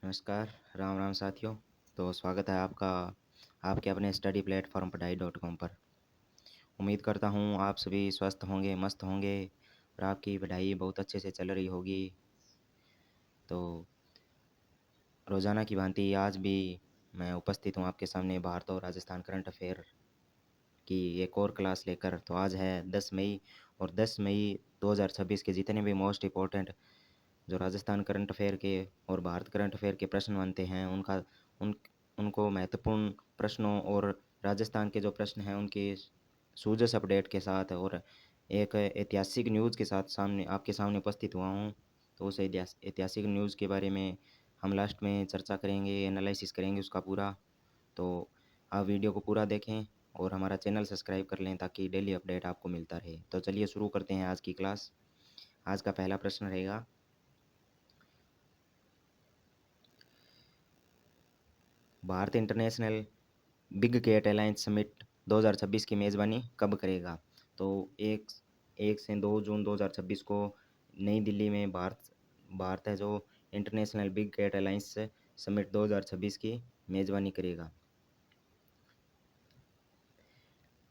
नमस्कार, राम राम साथियों। तो स्वागत है आपका आपके अपने स्टडी प्लेटफॉर्म पढ़ाई.com पर। उम्मीद करता हूँ आप सभी स्वस्थ होंगे, मस्त होंगे और आपकी पढ़ाई बहुत अच्छे से चल रही होगी। तो रोज़ाना की भांति आज भी मैं उपस्थित हूँ आपके सामने भारत और राजस्थान करंट अफेयर की एक और क्लास लेकर। तो आज है 10 मई और 10 मई 2026 के जितने भी मोस्ट इम्पोर्टेंट जो राजस्थान करंट अफेयर के और भारत करंट अफेयर के प्रश्न बनते हैं उन उनको महत्वपूर्ण प्रश्नों और राजस्थान के जो प्रश्न हैं उनकी सूजस अपडेट के साथ और एक ऐतिहासिक न्यूज़ के साथ सामने आपके सामने उपस्थित हुआ हूँ। तो उस ऐतिहासिक न्यूज़ के बारे में हम लास्ट में चर्चा करेंगे, एनालिसिस करेंगे उसका पूरा। तो आप वीडियो को पूरा देखें और हमारा चैनल सब्सक्राइब कर लें ताकि डेली अपडेट आपको मिलता रहे। तो चलिए शुरू करते हैं आज की क्लास। आज का पहला प्रश्न रहेगा, Bharat international big cat alliance summit 2026 की मेज़बानी कब करेगा? तो एक एक से 2 जून 2026 को नई दिल्ली में भारत है जो international big cat alliance summit 2026 की मेज़बानी करेगा।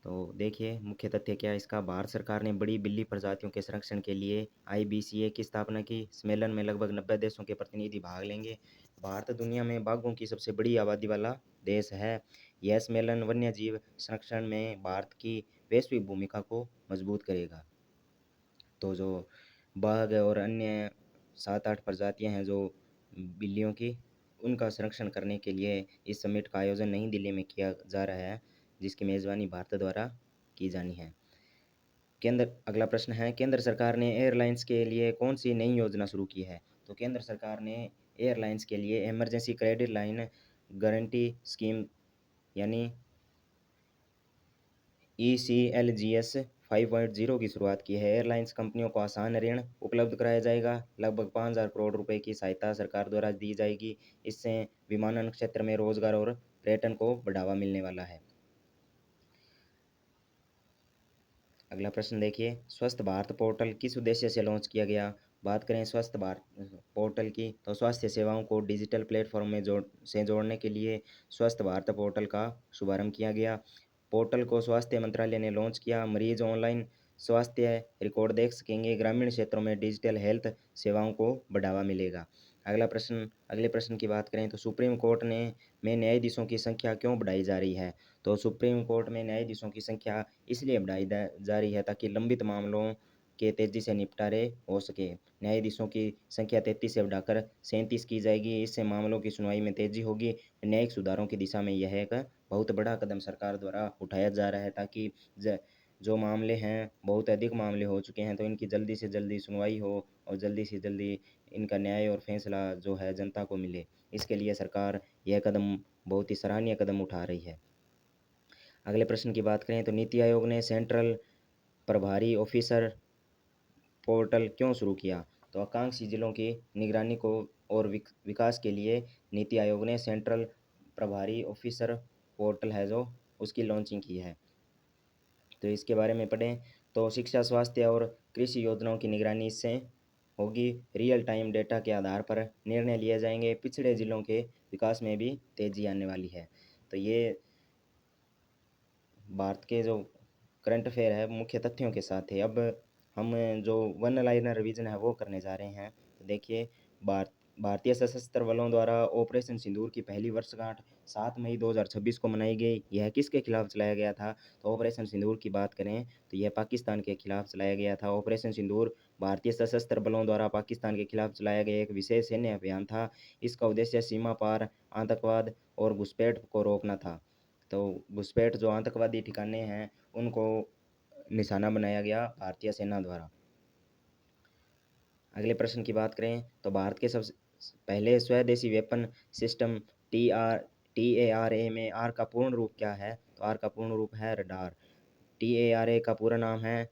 तो देखिए मुख्य तथ्य क्या है इसका। भारत सरकार ने बड़ी बिल्ली प्रजातियों के संरक्षण के लिए IBCA की स्थापना की। सम्मेलन में लगभग 90 देशों के प्रतिनिधि भाग लेंगे। भारत दुनिया में बाघों की सबसे बड़ी आबादी वाला देश है। यह सम्मेलन वन्य जीव संरक्षण में भारत की वैश्विक भूमिका को मजबूत करेगा। तो जो बाघ और अन्य 7-8 प्रजातियां हैं जो बिल्लियों की, उनका संरक्षण करने के लिए इस समिट का आयोजन नई दिल्ली में किया जा रहा है, जिसकी मेज़बानी भारत द्वारा की जानी है। अगला प्रश्न है, केंद्र सरकार ने एयरलाइंस के लिए कौन सी नई योजना शुरू की है? तो केंद्र सरकार ने एयरलाइंस के लिए emergency credit line guarantee scheme यानी ECLGS 5.0 की शुरुआत की है। एयरलाइंस कंपनियों को आसान ऋण उपलब्ध कराया जाएगा। लगभग 5,000 करोड़ रुपए की सहायता सरकार द्वारा दी जाएगी। इससे विमानन क्षेत्र में रोजगार और पर्यटन को बढ़ावा मिलने वाला है। अगला प्रश्न देखिए, स्वस्थ भारत पोर्टल किस उद्देश्य से लॉन्च किया गया? बात करें स्वस्थ भारत पोर्टल की, तो स्वास्थ्य सेवाओं को डिजिटल प्लेटफॉर्म में जोड़ने के लिए स्वस्थ भारत पोर्टल का शुभारंभ किया गया। पोर्टल को स्वास्थ्य मंत्रालय ने लॉन्च किया। मरीज ऑनलाइन स्वास्थ्य रिकॉर्ड देख सकेंगे। ग्रामीण क्षेत्रों में डिजिटल हेल्थ सेवाओं को बढ़ावा मिलेगा। अगले प्रश्न की बात करें तो सुप्रीम कोर्ट ने में न्यायाधीशों की संख्या क्यों बढ़ाई जा रही है? तो सुप्रीम कोर्ट में न्यायाधीशों की संख्या इसलिए बढ़ाई जा रही है ताकि लंबित मामलों के तेजी से निपटारे हो सके। न्यायाधीशों की संख्या 33 से बढ़ाकर 37 की जाएगी। इससे मामलों की सुनवाई में तेजी होगी। न्यायिक सुधारों की दिशा में यह एक बहुत बड़ा कदम सरकार द्वारा उठाया जा रहा है ताकि जो मामले हैं, बहुत अधिक मामले हो चुके हैं, तो इनकी जल्दी से जल्दी सुनवाई हो और जल्दी से जल्दी इनका न्याय और फैसला जो है जनता को मिले। इसके लिए सरकार यह कदम बहुत ही सराहनीय कदम उठा रही है। अगले प्रश्न की बात करें तो नीति आयोग ने सेंट्रल प्रभारी ऑफिसर पोर्टल क्यों शुरू किया? तो आकांक्षी जिलों की निगरानी को और विकास के लिए नीति आयोग ने सेंट्रल प्रभारी ऑफिसर पोर्टल है जो उसकी लॉन्चिंग की है। तो इसके बारे में पढ़ें तो शिक्षा, स्वास्थ्य और कृषि योजनाओं की निगरानी इससे होगी। रियल टाइम डेटा के आधार पर निर्णय लिए जाएंगे। पिछड़े जिलों के विकास में भी तेजी आने वाली है। तो ये भारत के जो करंट अफेयर है मुख्य तथ्यों के साथ है। अब हम जो वन लाइनर रिवीजन है वो करने जा रहे हैं। तो देखिए, भारतीय सशस्त्र बलों द्वारा ऑपरेशन सिंदूर की पहली वर्षगांठ 7 मई 2026 को मनाई गई। यह किसके खिलाफ चलाया गया था? तो ऑपरेशन सिंदूर की बात करें तो यह पाकिस्तान के खिलाफ चलाया गया था। ऑपरेशन सिंदूर भारतीय सशस्त्र बलों द्वारा पाकिस्तान के खिलाफ चलाया गया एक विशेष सैन्य अभियान था। इसका उद्देश्य सीमा पार आतंकवाद और घुसपैठ को रोकना था। तो घुसपैठ जो आतंकवादी ठिकाने हैं उनको निशाना बनाया गया भारतीय सेना द्वारा। अगले प्रश्न की बात करें तो भारत के सबसे पहले स्वदेशी वेपन सिस्टम TARA में आर का पूर्ण रूप क्या है? तो आर का पूर्ण रूप है रडार। TARA का पूरा नाम है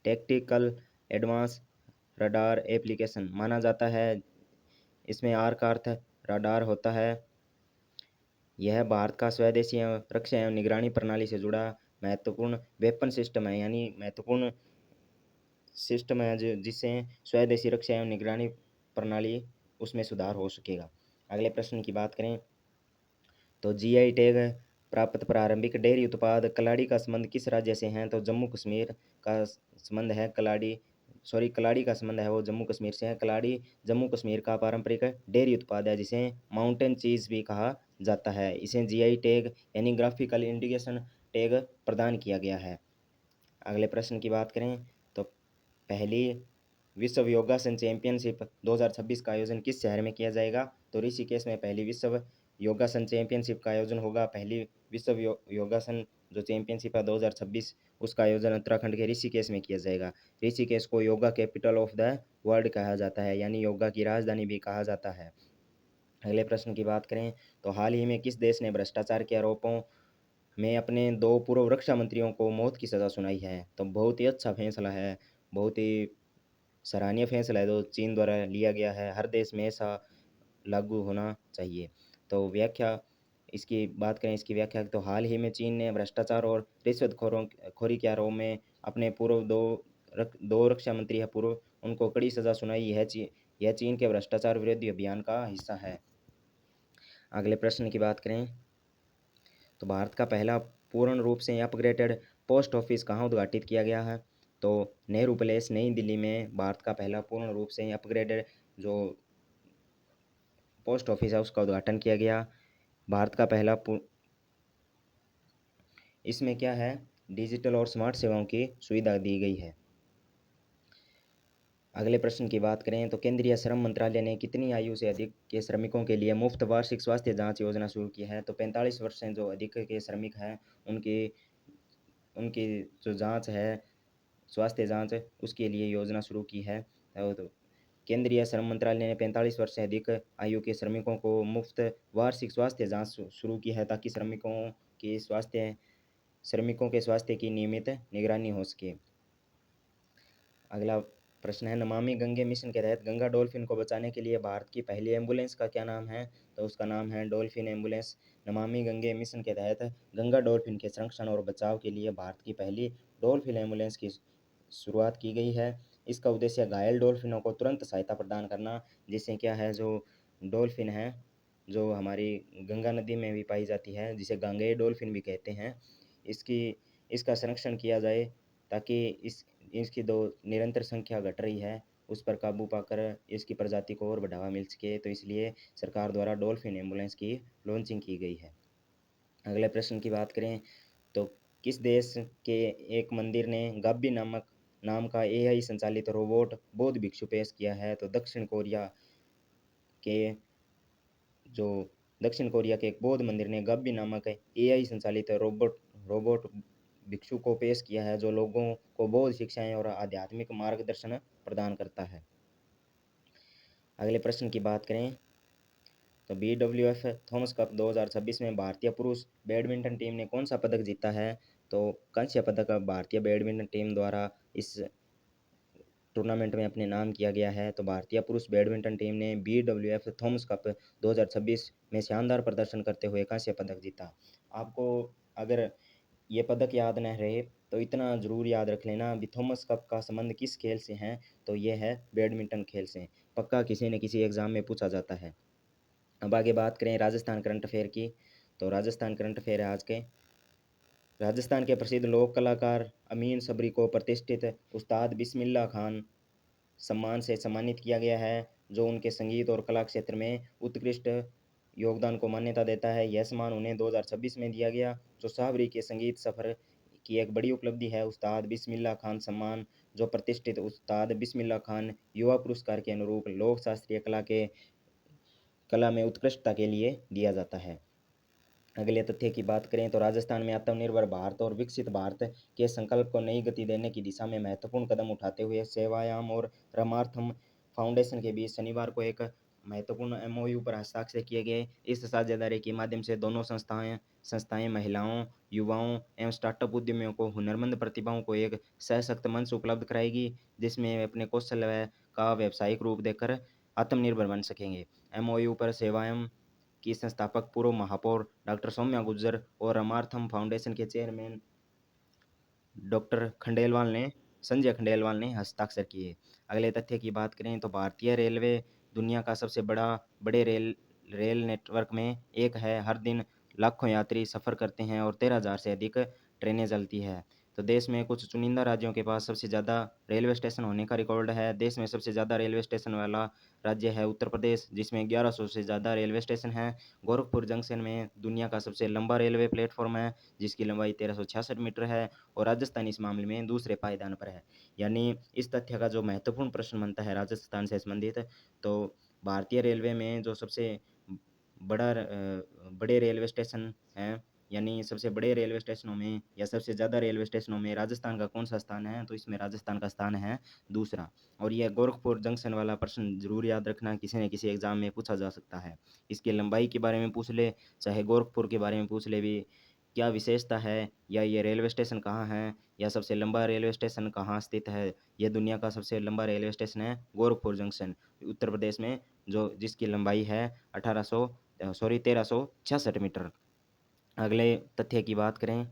टैक्टिकल एडवांस रडार एप्लीकेशन माना जाता है। इसमें आर का अर्थ रडार होता है। यह भारत का स्वदेशी रक्षा एवं निगरानी प्रणाली से जुड़ा महत्वपूर्ण वेपन सिस्टम है, यानी महत्वपूर्ण सिस्टम है जिससे स्वदेशी रक्षा एवं निगरानी प्रणाली उसमें सुधार हो सकेगा। अगले प्रश्न की बात करें तो जीआई टैग प्राप्त प्रारंभिक डेयरी उत्पाद कलाड़ी का संबंध किस राज्य से है? तो जम्मू कश्मीर का संबंध है कलाड़ी, सॉरी कलाड़ी का संबंध है वो जम्मू कश्मीर से है। कलाड़ी जम्मू कश्मीर का पारंपरिक डेयरी उत्पाद है जिसे माउंटेन चीज़ भी कहा जाता है। इसे जीआई टैग यानी ग्राफिकल इंडिकेशन टैग प्रदान किया गया है। अगले प्रश्न की बात करें तो पहली विश्व योगासन चैंपियनशिप 2026 का आयोजन किस शहर में किया जाएगा? तो ऋषिकेश में पहली विश्व योगासन चैंपियनशिप का आयोजन होगा। पहली विश्व योगासन जो चैंपियनशिप है 2026 उसका आयोजन उत्तराखंड के ऋषिकेश में किया जाएगा। ऋषिकेश को yoga capital of the world कहा जाता है यानी योगा की राजधानी भी कहा जाता है। अगले प्रश्न की बात करें तो हाल ही में किस देश ने भ्रष्टाचार के आरोपों में अपने 2 पूर्व रक्षा मंत्रियों को मौत की सज़ा सुनाई है? तो बहुत ही अच्छा फैसला है, बहुत ही सराहनीय फैसला है जो चीन द्वारा लिया गया है। हर देश में ऐसा लागू होना चाहिए। तो व्याख्या इसकी बात करें इसकी व्याख्या तो हाल ही में चीन ने भ्रष्टाचार और रिश्वतखोरों खोरी के आरोप में अपने पूर्व 2 रक्षा मंत्री है पूर्व उनको कड़ी सज़ा सुनाई है। यह चीन के भ्रष्टाचार विरोधी अभियान का हिस्सा है। अगले प्रश्न की बात करें तो भारत का पहला पूर्ण रूप से अपग्रेडेड पोस्ट ऑफिस कहाँ उद्घाटित किया गया है? तो नेहरू प्लेस नई दिल्ली में भारत का पहला पूर्ण रूप से अपग्रेडेड जो पोस्ट ऑफिस है उसका उद्घाटन किया गया। भारत का पहला इसमें क्या है डिजिटल और स्मार्ट सेवाओं की सुविधा दी गई है। अगले प्रश्न की बात करें तो केंद्रीय श्रम मंत्रालय ने कितनी आयु से अधिक के श्रमिकों के लिए मुफ्त वार्षिक स्वास्थ्य जांच योजना शुरू की है? तो 45 वर्ष से जो अधिक के श्रमिक हैं उनकी उनकी जो जांच है स्वास्थ्य जांच उसके लिए योजना शुरू की है। और केंद्रीय श्रम मंत्रालय ने 45 वर्ष से अधिक आयु के श्रमिकों को मुफ्त वार्षिक स्वास्थ्य जांच शुरू की है ताकि श्रमिकों के स्वास्थ्य की नियमित निगरानी हो सके। अगला प्रश्न है नमामि गंगे मिशन के तहत गंगा डॉल्फिन को बचाने के लिए भारत की पहली एम्बुलेंस का क्या नाम है? तो उसका नाम है dolphin ambulance. Namami Gange mission के तहत गंगा डॉल्फिन के संरक्षण और बचाव के लिए भारत की पहली डॉल्फिन एम्बुलेंस की शुरुआत की गई है। इसका उद्देश्य घायल डॉल्फिनों को तुरंत सहायता प्रदान करना, जिससे क्या है जो डॉल्फिन है जो हमारी गंगा नदी में भी पाई जाती है जिसे गांगेय डॉल्फिन भी कहते हैं, इसकी इसका संरक्षण किया जाए ताकि इसकी दो निरंतर संख्या घट रही है उस पर काबू पाकर इसकी प्रजाति को और बढ़ावा मिल सके, तो इसलिए सरकार द्वारा डॉल्फिन एम्बुलेंस की लॉन्चिंग की गई है। अगले प्रश्न की बात करें तो किस देश के एक मंदिर ने गाब्बी नाम का एआई संचालित रोबोट बौद्ध भिक्षु पेश किया है? तो के जो दक्षिण कोरिया के एक बौद्ध मंदिर ने गाब्बी नामक एआई संचालित रोबोट भिक्षु को पेश किया है जो लोगों को बौद्ध शिक्षाएं और आध्यात्मिक मार्गदर्शन प्रदान करता है। अगले प्रश्न की बात करें तो BWF थॉमस कप 2026 में भारतीय पुरुष बैडमिंटन टीम ने कौन सा पदक जीता है? तो कांस्य पदक भारतीय बैडमिंटन टीम द्वारा इस टूर्नामेंट में अपने नाम किया गया है। तो भारतीय पुरुष बैडमिंटन टीम ने BWF थॉमस कप 2026 में शानदार प्रदर्शन करते हुए कांस्य पदक जीता। आपको अगर ये पदक याद न रहे तो इतना ज़रूर याद रख लेना अभी थॉमस कप का संबंध किस खेल से है? तो ये है बैडमिंटन खेल से। पक्का किसी न किसी एग्ज़ाम में पूछा जाता है। अब आगे बात करें राजस्थान करंट अफेयर की तो राजस्थान करंट अफेयर है आज के। राजस्थान के प्रसिद्ध लोक कलाकार अमीन सबरी को प्रतिष्ठित उस्ताद बिस्मिल्लाह खान सम्मान से सम्मानित किया गया है जो उनके संगीत और कला क्षेत्र में उत्कृष्ट योगदान को मान्यता देता है। यह सम्मान उन्हें 2026 में दिया गया जो साबरी के संगीत सफ़र की एक बड़ी उपलब्धि है। उस्ताद बिस्मिल्लाह खान सम्मान जो प्रतिष्ठित उस्ताद बिस्मिल्लाह खान युवा पुरस्कार के अनुरूप लोक शास्त्रीय कला में उत्कृष्टता के लिए दिया जाता है। अगले तथ्य की बात करें तो राजस्थान में आत्मनिर्भर भारत और विकसित भारत के संकल्प को नई गति देने की दिशा में महत्वपूर्ण कदम उठाते हुए सेवायाम और रमार्थम फाउंडेशन के बीच शनिवार को एक महत्वपूर्ण MOU पर हस्ताक्षर किए गए। इस साझेदारी के माध्यम से दोनों संस्थाएं महिलाओं, युवाओं एवं स्टार्टअप उद्यमियों को हुनरमंद प्रतिभाओं को एक सशक्त मंच उपलब्ध कराएगी जिसमें वे अपने कौशल का व्यावसायिक रूप देकर आत्मनिर्भर बन सकेंगे। MOU पर सेवायाम की संस्थापक पूर्व महापौर डॉक्टर सौम्या गुर्जर और रमार्थम फाउंडेशन के चेयरमैन डॉक्टर संजय खंडेलवाल ने हस्ताक्षर किए। अगले तथ्य की बात करें तो भारतीय रेलवे दुनिया का सबसे बड़े रेल नेटवर्क में एक है। हर दिन लाखों यात्री सफ़र करते हैं और 13,000 से अधिक ट्रेनें चलती है। तो देश में कुछ चुनिंदा राज्यों के पास सबसे ज़्यादा रेलवे स्टेशन होने का रिकॉर्ड है। देश में सबसे ज़्यादा रेलवे स्टेशन वाला राज्य है उत्तर प्रदेश, जिसमें 1100 से ज़्यादा रेलवे स्टेशन हैं। गोरखपुर जंक्शन में दुनिया का सबसे लंबा रेलवे प्लेटफ़ॉर्म है, जिसकी लंबाई 1366 मीटर है और राजस्थान इस मामले में दूसरे पायदान पर है। यानी इस तथ्य का जो महत्वपूर्ण प्रश्न बनता है राजस्थान से संबंधित, तो भारतीय रेलवे में जो सबसे बड़े रेलवे स्टेशन हैं, यानी सबसे बड़े रेलवे स्टेशनों में या सबसे ज़्यादा रेलवे स्टेशनों में राजस्थान का कौन-सा स्थान है? तो इसमें राजस्थान का स्थान है दूसरा। और यह गोरखपुर जंक्शन वाला प्रश्न ज़रूर याद रखना, किसी न किसी एग्ज़ाम में पूछा जा सकता है। इसकी लंबाई के बारे में पूछ ले, चाहे गोरखपुर के बारे में पूछ ले भी, क्या विशेषता है या ये रेलवे स्टेशन कहाँ है या सबसे लंबा रेलवे स्टेशन कहाँ स्थित है? ये दुनिया का सबसे लंबा रेलवे स्टेशन है गोरखपुर जंक्शन, उत्तर प्रदेश में, जो जिसकी लंबाई है 1366 मीटर। अगले तथ्य की बात करें,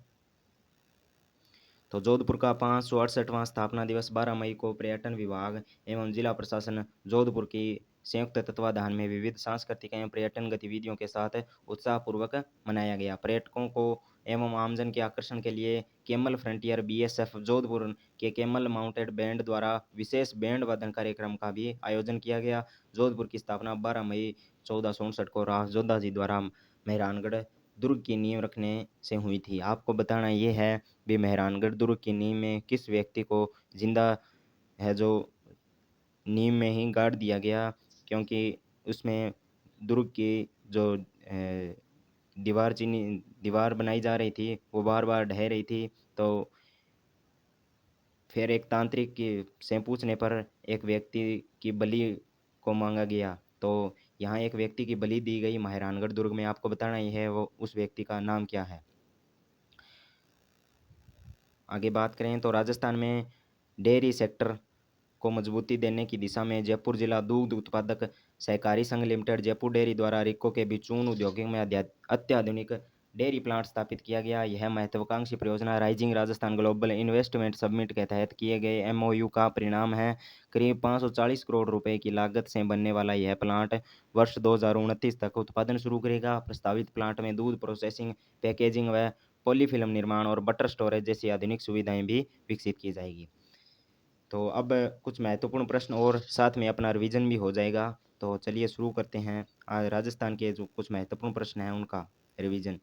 तो जोधपुर का 568वां स्थापना दिवस 12 मई को पर्यटन विभाग एवं जिला प्रशासन जोधपुर की संयुक्त तत्वाधान में विविध सांस्कृतिक एवं पर्यटन गतिविधियों के साथ उत्साहपूर्वक मनाया गया। पर्यटकों को एवं आमजन के आकर्षण के लिए केमल फ्रंटियर बीएसएफ जोधपुर के केमल माउंटेड बैंड द्वारा विशेष बैंड वादन कार्यक्रम का भी आयोजन किया गया। जोधपुर की स्थापना 12 मई 1459 को राव जोधा जी द्वारा मेहरानगढ़ दुर्ग की नींव रखने से हुई थी। आपको बताना ये है भी, मेहरानगढ़ दुर्ग की नींव में किस व्यक्ति को जिंदा है जो नींव में ही गाड़ दिया गया, क्योंकि उसमें दुर्ग की जो दीवार बनाई जा रही थी वो बार बार ढह रही थी। तो फिर एक तांत्रिक की से पूछने पर एक व्यक्ति की बलि को मांगा गया। तो यहाँ एक व्यक्ति की बलि दी गई मेहरानगढ़ दुर्ग में। आपको बताना ही है वो उस व्यक्ति का नाम क्या है। आगे बात करें तो राजस्थान में डेयरी सेक्टर को मजबूती देने की दिशा में जयपुर जिला दुग्ध उत्पादक सहकारी संघ लिमिटेड जयपुर डेयरी द्वारा रिक्को के बिचून उद्योगों में अत्याधुनिक डेयरी प्लांट स्थापित किया गया। यह महत्वाकांक्षी परियोजना rising Rajasthan global investment summit के तहत किए गए एमओयू का परिणाम है। करीब 540 करोड़ रुपए की लागत से बनने वाला यह प्लांट वर्ष 2029 तक उत्पादन शुरू करेगा। प्रस्तावित प्लांट में दूध प्रोसेसिंग, पैकेजिंग व पॉलीफिल्म निर्माण और बटर स्टोरेज जैसी आधुनिक सुविधाएं भी विकसित की जाएगी। तो अब कुछ महत्वपूर्ण प्रश्न और साथ में अपना रिवीजन भी हो जाएगा। तो चलिए शुरू करते हैं आज राजस्थान के जो कुछ महत्वपूर्ण प्रश्न हैं उनका रिवीजन।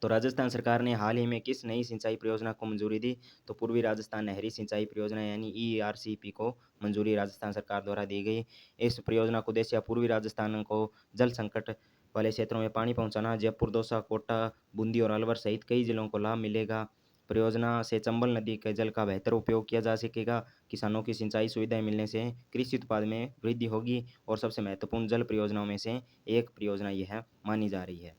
तो राजस्थान सरकार ने हाल ही में किस नई सिंचाई परियोजना को मंजूरी दी? तो पूर्वी राजस्थान नहरी सिंचाई परियोजना यानी ERCP को मंजूरी राजस्थान सरकार द्वारा दी गई। इस परियोजना का उद्देश्य पूर्वी राजस्थान को जल संकट वाले क्षेत्रों में पानी पहुंचाना। जयपुर, दौसा, कोटा, बूंदी और अलवर सहित कई जिलों को लाभ मिलेगा। परियोजना से चंबल नदी के जल का बेहतर उपयोग किया जा सकेगा। किसानों की सिंचाई सुविधाएं मिलने से कृषि उत्पाद में वृद्धि होगी और सबसे महत्वपूर्ण जल परियोजनाओं में से एक परियोजना यह मानी जा रही है।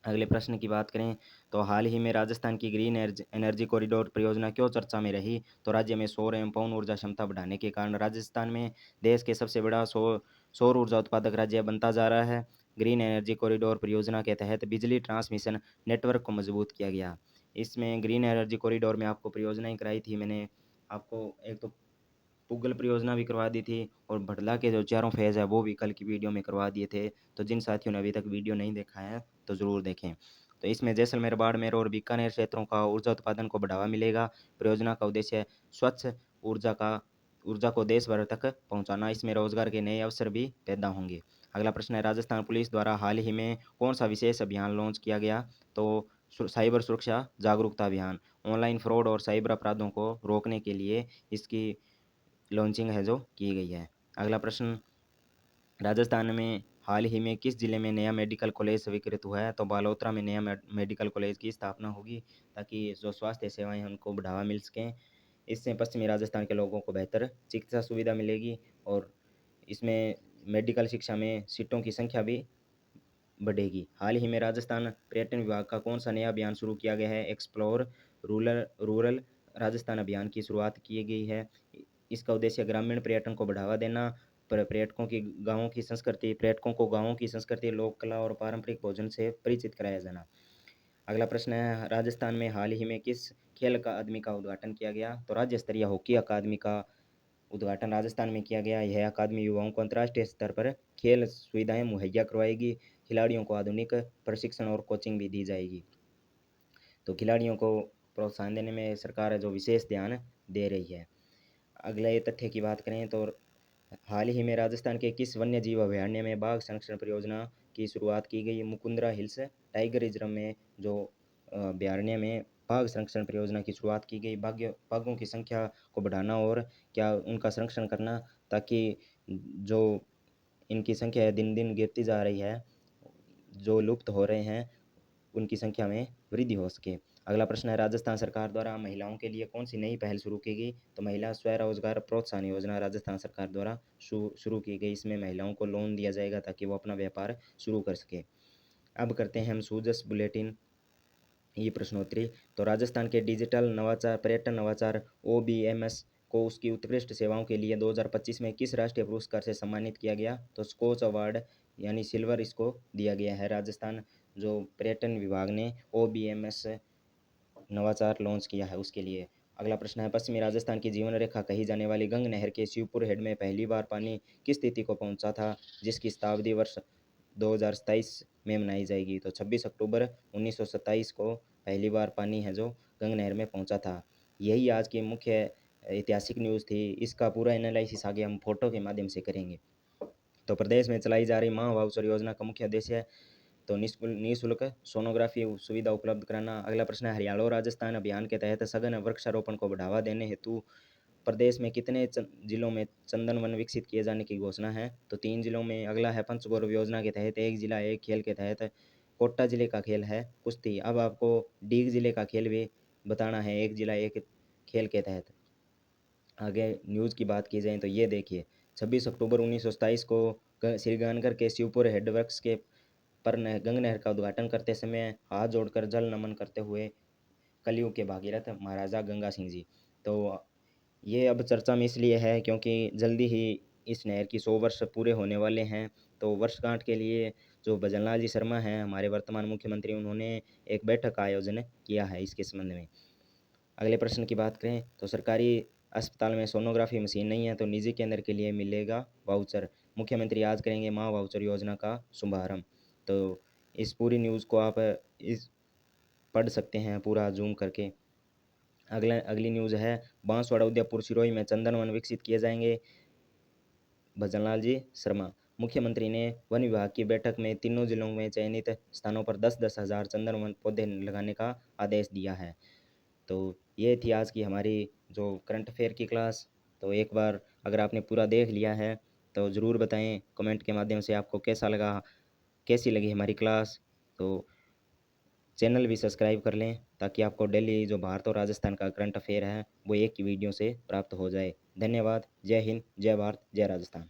अगले प्रश्न की बात करें, तो हाल ही में राजस्थान की ग्रीन एनर्जी कॉरिडोर परियोजना क्यों चर्चा में रही? तो राज्य में सौर एवं पवन ऊर्जा क्षमता बढ़ाने के कारण राजस्थान में देश के सबसे बड़ा सौर ऊर्जा उत्पादक राज्य बनता जा रहा है। ग्रीन एनर्जी कॉरिडोर परियोजना के तहत बिजली ट्रांसमिशन नेटवर्क को मजबूत किया गया। इसमें ग्रीन एनर्जी कॉरिडोर में आपको परियोजनाएं कराई थी मैंने। आपको एक तो पुगल परियोजना भी करवा दी थी और भटला के जो चारों फेज़ है वो भी कल की वीडियो में करवा दिए थे। तो जिन साथियों ने अभी तक वीडियो नहीं देखा है तो ज़रूर देखें। तो इसमें जैसलमेर, बाड़मेर और बीकानेर क्षेत्रों का ऊर्जा उत्पादन को बढ़ावा मिलेगा। परियोजना का उद्देश्य स्वच्छ ऊर्जा को देश भर तक पहुंचाना। इसमें रोजगार के नए अवसर भी पैदा होंगे। अगला प्रश्न है, राजस्थान पुलिस द्वारा हाल ही में कौन सा विशेष अभियान लॉन्च किया गया? तो साइबर सुरक्षा जागरूकता अभियान। ऑनलाइन फ्रॉड और साइबर अपराधों को रोकने के लिए इसकी लॉन्चिंग है जो की गई है। अगला प्रश्न, राजस्थान में हाल ही में किस जिले में नया मेडिकल कॉलेज स्वीकृत हुआ है? तो बालोतरा में नया मेडिकल कॉलेज की स्थापना होगी ताकि जो स्वास्थ्य सेवाएं हैं उनको बढ़ावा मिल सकें। इससे पश्चिमी राजस्थान के लोगों को बेहतर चिकित्सा सुविधा मिलेगी और इसमें मेडिकल शिक्षा में सीटों की संख्या भी बढ़ेगी। हाल ही में राजस्थान पर्यटन विभाग का कौन सा नया अभियान शुरू किया गया है? एक्सप्लोर रूरल रूरल राजस्थान अभियान की शुरुआत की गई है। इसका उद्देश्य ग्रामीण पर्यटन को बढ़ावा देना, पर्यटकों को गाँवों की संस्कृति, लोक कला और पारंपरिक भोजन से परिचित कराया जाना। अगला प्रश्न है, राजस्थान में हाल ही में किस खेल अकादमी का उद्घाटन किया गया? तो राज्य स्तरीय हॉकी अकादमी का उद्घाटन राजस्थान में किया गया। यह अकादमी युवाओं को अंतर्राष्ट्रीय स्तर पर खेल सुविधाएं मुहैया करवाएगी। खिलाड़ियों को आधुनिक प्रशिक्षण और कोचिंग भी दी जाएगी। तो खिलाड़ियों को प्रोत्साहन देने में सरकार जो विशेष ध्यान दे रही है। अगले तथ्य की बात करें तो हाल ही में राजस्थान के किस वन्य जीव अभयारण्य में बाघ संरक्षण परियोजना की शुरुआत की गई? मुकुंदरा हिल्स टाइगर रिजर्व में जो अभयारण्य में बाघ संरक्षण परियोजना की शुरुआत की गई। बाघों की संख्या को बढ़ाना और क्या उनका संरक्षण करना, ताकि जो इनकी संख्या दिन दिन गिरती जा रही है, जो लुप्त हो रहे हैं, उनकी संख्या में वृद्धि हो सके। अगला प्रश्न है, राजस्थान सरकार द्वारा महिलाओं के लिए कौन सी नई पहल शुरू की गई? तो महिला स्वरोजगार प्रोत्साहन योजना राजस्थान सरकार द्वारा शुरू की गई। इसमें महिलाओं को लोन दिया जाएगा ताकि वो अपना व्यापार शुरू कर सके। अब करते हैं हम सूजस बुलेटिन ये प्रश्नोत्तरी। तो राजस्थान के डिजिटल नवाचार पर्यटन नवाचार OBMS को उसकी उत्कृष्ट सेवाओं के लिए 2025 में किस राष्ट्रीय पुरस्कार से सम्मानित किया गया? तो स्कोच अवार्ड यानी सिल्वर इसको दिया गया है। राजस्थान जो पर्यटन विभाग ने OBMS नवाचार लॉन्च किया है उसके लिए। अगला प्रश्न है, पश्चिमी राजस्थान की जीवन रेखा कही जाने वाली गंग नहर के शिवपुर हेड में पहली बार पानी किस तिथि को पहुंचा था, जिसकी शताब्दी वर्ष 2027 में मनाई जाएगी? तो 26 अक्टूबर 1927 को पहली बार पानी है जो गंग नहर में पहुंचा था। यही आज की मुख्य ऐतिहासिक न्यूज़ थी। इसका पूरा एनालिसिस आगे हम फोटो के माध्यम से करेंगे। तो प्रदेश में चलाई जा रही माँ वाउचर योजना का मुख्य उद्देश्य है तो निःशुल्क सोनोग्राफी सुविधा उपलब्ध कराना। अगला प्रश्न है, हरियाणा राजस्थान अभियान के तहत सघन वृक्षारोपण को बढ़ावा देने हेतु प्रदेश में कितने जिलों में चंदन वन विकसित किए जाने की घोषणा है? तो 3 जिलों में। अगला है, पंचगौरव योजना के तहत एक जिला एक खेल के तहत कोटा जिले का खेल है कुश्ती। अब आपको डीग जिले का खेल भी बताना है, एक जिला एक खेल के तहत। आगे न्यूज़ की बात की जाए तो ये देखिए, 26 अक्टूबर 1927 को श्री गंगानगर के शिवपुर हेड वर्क्स के पर गंग नहर का उद्घाटन करते समय हाथ जोड़कर जल नमन करते हुए कलयुग के भागीरथ महाराजा गंगा सिंह जी। तो ये अब चर्चा में इसलिए है क्योंकि जल्दी ही इस नहर की 100 वर्ष पूरे होने वाले हैं। तो वर्षगांठ के लिए जो भजनलाल जी शर्मा हैं हमारे वर्तमान मुख्यमंत्री, उन्होंने एक बैठक का आयोजन किया है इसके संबंध में। अगले प्रश्न की बात करें तो सरकारी अस्पताल में सोनोग्राफी मशीन नहीं है तो निजी केंद्र के लिए मिलेगा वाउचर। मुख्यमंत्री आज करेंगे माँ वाउचर योजना का शुभारंभ। तो इस पूरी न्यूज़ को आप इस पढ़ सकते हैं पूरा जूम करके। अगली न्यूज़ है, बांसवाड़ा उदयपुर सिरोही में चंदन वन विकसित किए जाएंगे। भजनलाल जी शर्मा। मुख्यमंत्री ने वन विभाग की बैठक में तीनों जिलों में चयनित स्थानों पर 10-10 हज़ार चंदन वन पौधे लगाने का आदेश दिया है। तो ये थी आज की हमारी जो करंट अफेयर की क्लास। तो एक बार अगर आपने पूरा देख लिया है तो ज़रूर बताएं कमेंट के माध्यम से आपको कैसा लगा, कैसी लगी हमारी क्लास। तो चैनल भी सब्सक्राइब कर लें ताकि आपको डेली जो भारत और राजस्थान का करंट अफेयर है वो एक ही वीडियो से प्राप्त हो जाए। धन्यवाद। जय हिंद, जय भारत, जय राजस्थान।